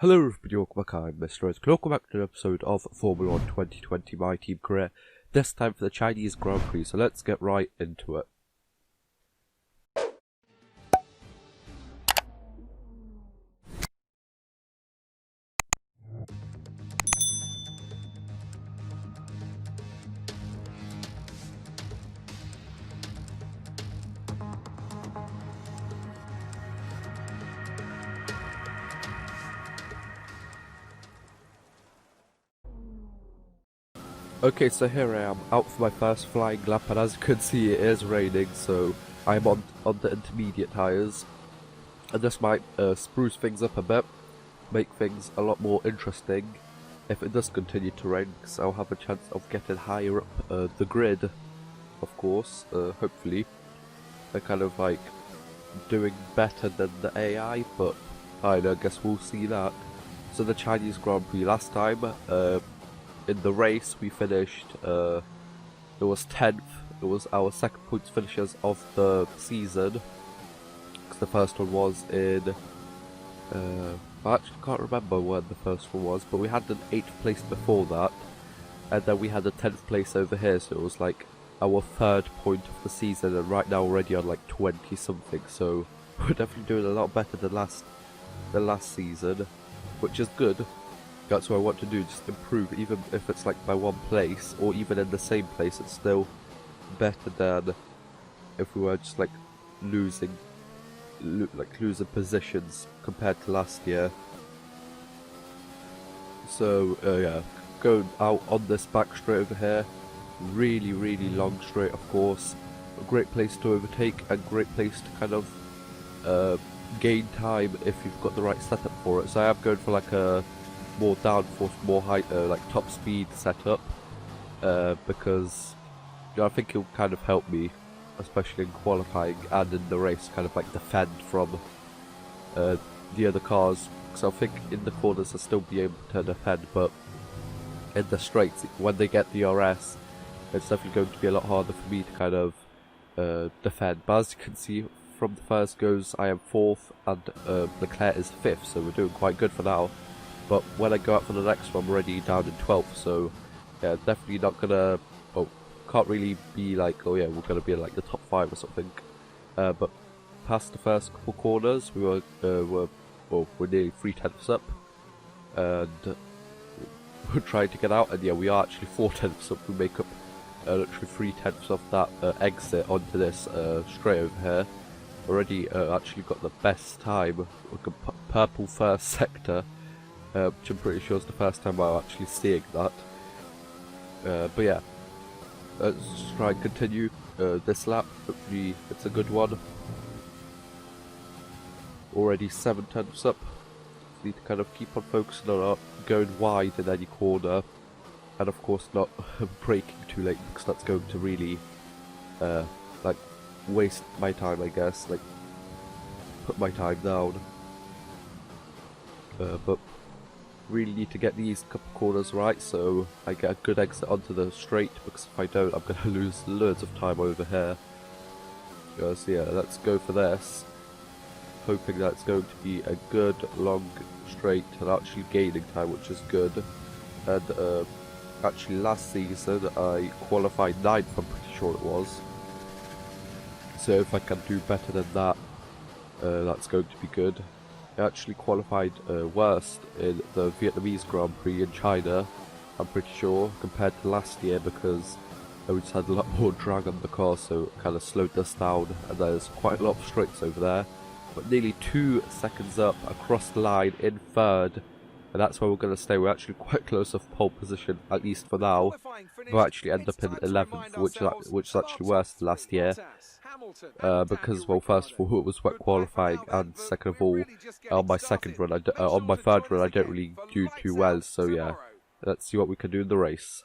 Hello everybody, welcome back. I'm MrRedClaw. Welcome back to an episode of Formula 1 2020 My Team Career. This time for the Chinese Grand Prix, so let's get right into it. Okay, so here I am, out for my first flying lap, and as you can see it is raining, so I'm on the intermediate tyres. And this might spruce things up a bit, make things a lot more interesting if it does continue to rain, because I'll have a chance of getting higher up the grid, of course, hopefully. They're kind of like doing better than the AI, but I guess we'll see that. So the Chinese Grand Prix last time, in the race we finished, it was 10th, it was our second points finishers of the season, because the first one was in, I actually can't remember when the first one was, but we had an 8th place before that, and then we had a 10th place over here, so it was like our third point of the season, and right now we're already on like 20 something, so we're definitely doing a lot better than last season, which is good. That's what I want to do, just improve, even if it's like by one place, or even in the same place, it's still better than if we were just like losing positions compared to last year. So yeah, going out on this back straight over here, really long straight, of course, a great place to overtake and great place to kind of gain time if you've got the right setup for it. So I am going for like a more downforce, more height, like top speed setup, because I think it'll kind of help me, especially in qualifying and in the race, kind of like defend from the other cars, because I think in the corners I'll still be able to defend, but in the straights, when they get the RS, it's definitely going to be a lot harder for me to kind of defend. But as you can see from the first goes, I am 4th and Leclerc is 5th, so we're doing quite good for now. But when I go out for the next one, I'm already down in 12th, so yeah, definitely not gonna, can't really be like, oh yeah, we're gonna be in like the top 5 or something. But past the first couple corners, we're nearly 3/10 up, and we're trying to get out, and yeah, we are actually 4/10 up. We make up literally 3/10 of that exit onto this straight over here. Already actually got the best time, like a purple first sector. Which I'm pretty sure is the first time I'm actually seeing that. But yeah, let's just try and continue this lap. Hopefully it's a good one. Already 7/10 up. Need to kind of keep on focusing on not going wide in any corner, and of course not braking too late, because that's going to really like waste my time, I guess. Like put my time down. But really need to get these couple corners right, so I get a good exit onto the straight, because if I don't, I'm going to lose loads of time over here. So yeah, let's go for this, hoping that it's going to be a good long straight and actually gaining time, which is good. And actually last season I qualified 9th, I'm pretty sure it was, so if I can do better than that, that's going to be good. I actually qualified worst in the Vietnamese Grand Prix in China, I'm pretty sure, compared to last year, because we just had a lot more drag on the car, so it kind of slowed us down, and there's quite a lot of straights over there. But nearly 2 seconds up across the line in 3rd, and that's where we're going to stay. We're actually quite close off pole position, at least for now. We'll actually end up in 11th, which is actually worse than last year. Because, well, first of all, it was wet qualifying, and second of all, on my third run, I don't really do too well, so yeah, let's see what we can do in the race.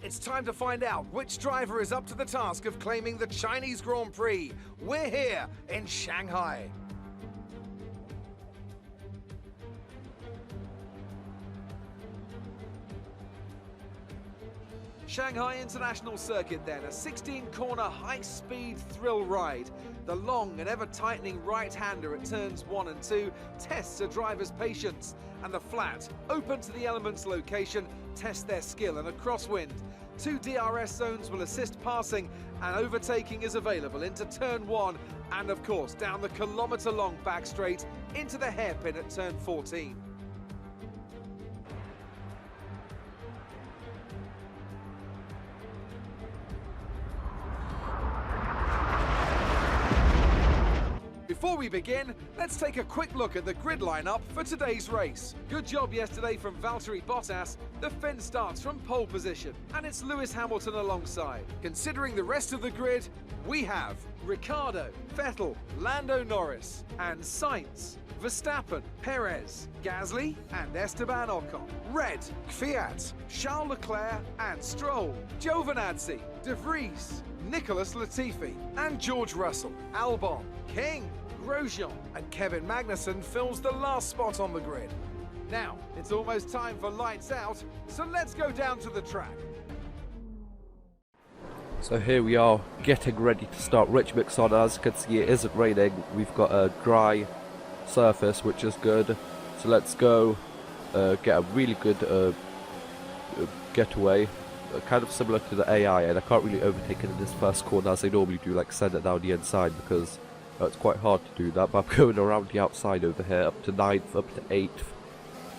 It's time to find out which driver is up to the task of claiming the Chinese Grand Prix. We're here in Shanghai. Shanghai International Circuit then, a 16-corner high-speed thrill ride. The long and ever-tightening right-hander at turns 1 and 2 tests a driver's patience, and the flat, open to the elements location, tests their skill in a crosswind. 2 DRS zones will assist passing, and overtaking is available into turn 1 and of course down the kilometre-long back straight into the hairpin at turn 14. Before we begin, let's take a quick look at the grid lineup for today's race. Good job yesterday from Valtteri Bottas. The Finn starts from pole position, and it's Lewis Hamilton alongside. Considering the rest of the grid, we have Ricciardo, Vettel, Lando Norris, and Sainz, Verstappen, Perez, Gasly, and Esteban Ocon. Red, Kvyat, Charles Leclerc, and Stroll, Giovinazzi, De Vries, Nicholas Latifi, and George Russell. Albon, King, Grosjean, and Kevin Magnussen fills the last spot on the grid. Now, it's almost time for lights out, so let's go down to the track. So here we are, getting ready to start Rich Mix on. As you can see, it isn't raining. We've got a dry surface, which is good. So let's go get a really good getaway. Kind of similar to the AI, and I can't really overtake it in this first corner as I normally do, like send it down the inside, because it's quite hard to do that. But I'm going around the outside over here, up to 9th, up to 8th,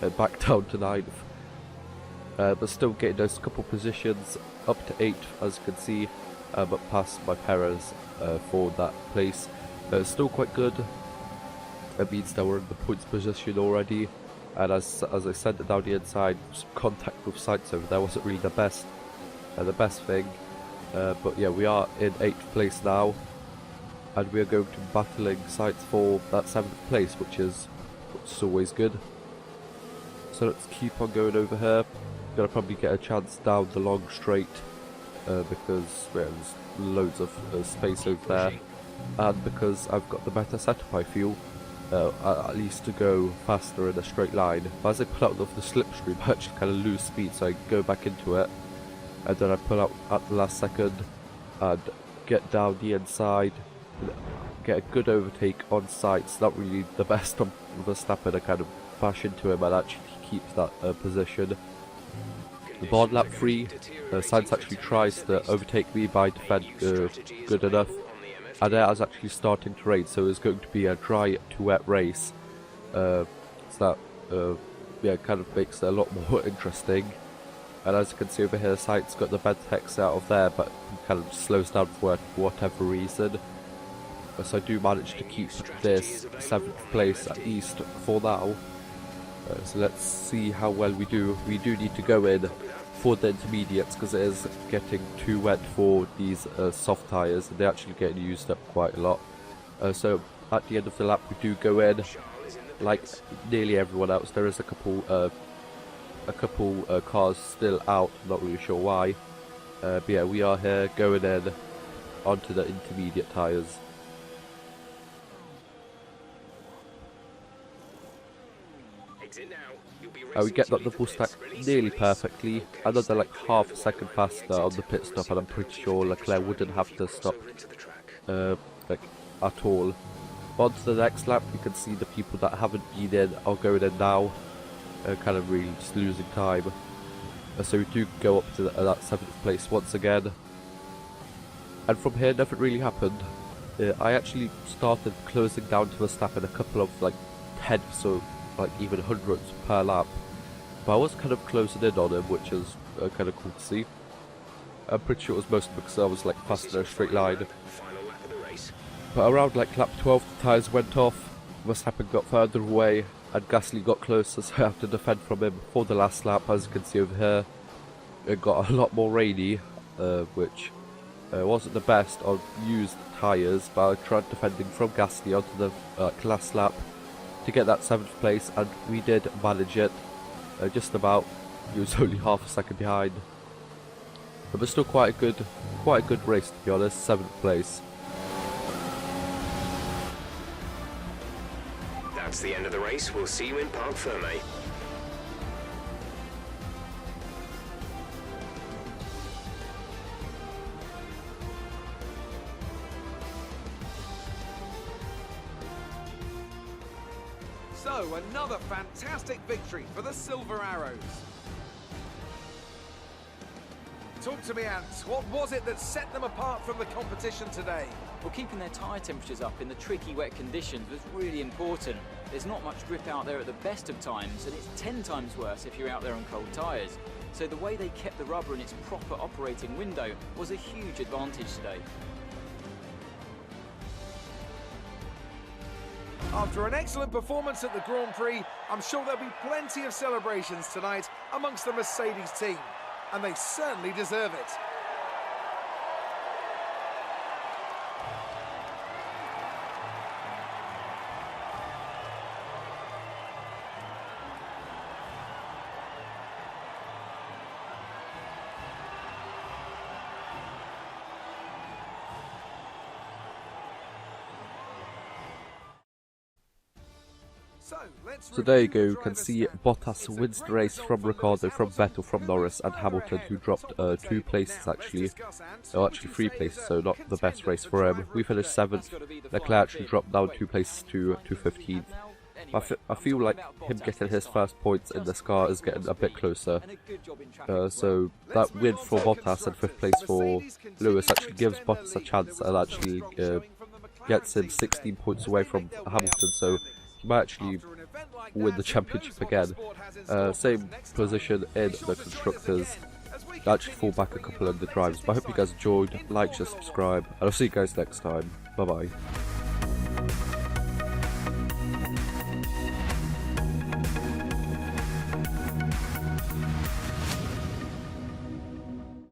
and back down to 9th. But still getting those couple positions up to 8th, as you can see, but past my Perez for that place. Still quite good. It means that we're in the points position already, and as I sent it down the inside, some contact with Sainz over there wasn't really the best thing. But yeah, we are in 8th place now, and we are going to be battling Sainz for that 7th place, which is always good. So let's keep on going over here. Gonna probably get a chance down the long straight because there's loads of space over there, and because I've got the better setup, I feel, at least to go faster in a straight line. But as I pull out of the slipstream, I actually kind of lose speed, so I go back into it, and then I pull out at the last second and get down the inside, get a good overtake on Sainz. Not really the best on Verstappen. I kind of bash into him and actually keeps that position. But on lap 3, Sainz actually tries to overtake me by defend good enough, and it is actually starting to rain, so it's going to be a dry to wet race. So that yeah, kind of makes it a lot more interesting. And as you can see over here, Sainz got the bed text out of there, but kind of slows down for whatever reason. So I do manage to keep this 7th place at least for now. So let's see how well we do. We do need to go in for the intermediates because it is getting too wet for these soft tyres, and they're actually getting used up quite a lot. So at the end of the lap we do go in, like nearly everyone else. There is a couple cars still out, not really sure why. But yeah, we are here going in onto the intermediate tyres. We get that double stack nearly perfectly. Another like half a second faster on the pit stop, and I'm pretty sure Leclerc wouldn't have to stop like at all. On to the next lap, you can see the people that haven't been in are going in now, kind of really just losing time. So we do go up to that 7th place once again, and from here nothing really happened. I actually started closing down to Verstappen a couple of like tenths or like even hundreds per lap, but I was kind of closing in on him, which is kind of cool to see. I'm pretty sure it was mostly because I was like fast in a straight line. But around like lap 12 the tyres went off, Verstappen got further away and Gasly got closer, so I have to defend from him for the last lap. As you can see over here, it got a lot more rainy, which wasn't the best on used tyres, but I tried defending from Gasly onto the last lap to get that 7th place, and we did manage it, just about. He was only half a second behind, but it's still quite a good race, to be honest. 7th place. That's the end of the race. We'll see you in Parc Fermé. no, another fantastic victory for the Silver Arrows. Talk to me, Ant. What was it that set them apart from the competition today? Well, keeping their tyre temperatures up in the tricky wet conditions was really important. There's not much grip out there at the best of times, and it's 10 times worse if you're out there on cold tyres. So the way they kept the rubber in its proper operating window was a huge advantage today. After an excellent performance at the Grand Prix, I'm sure there'll be plenty of celebrations tonight amongst the Mercedes team. And they certainly deserve it. So there you go, you can see Bottas wins the race from Ricciardo, from Vettel, from Norris, and Hamilton, who dropped 2 places actually. Oh, actually 3 places, so not the best race for him. We finished 7th, Leclerc actually dropped down 2 places to 15th. I feel like him getting his first points in this car is getting a bit closer. So that win for Bottas and 5th place for Lewis actually gives Bottas a chance and actually gets him 16 points away from Hamilton, so he might actually win the championship again. Same position in the constructors. Actually fall back a couple of the drivers. But I hope you guys enjoyed. Like, share, subscribe, and I'll see you guys next time. Bye bye.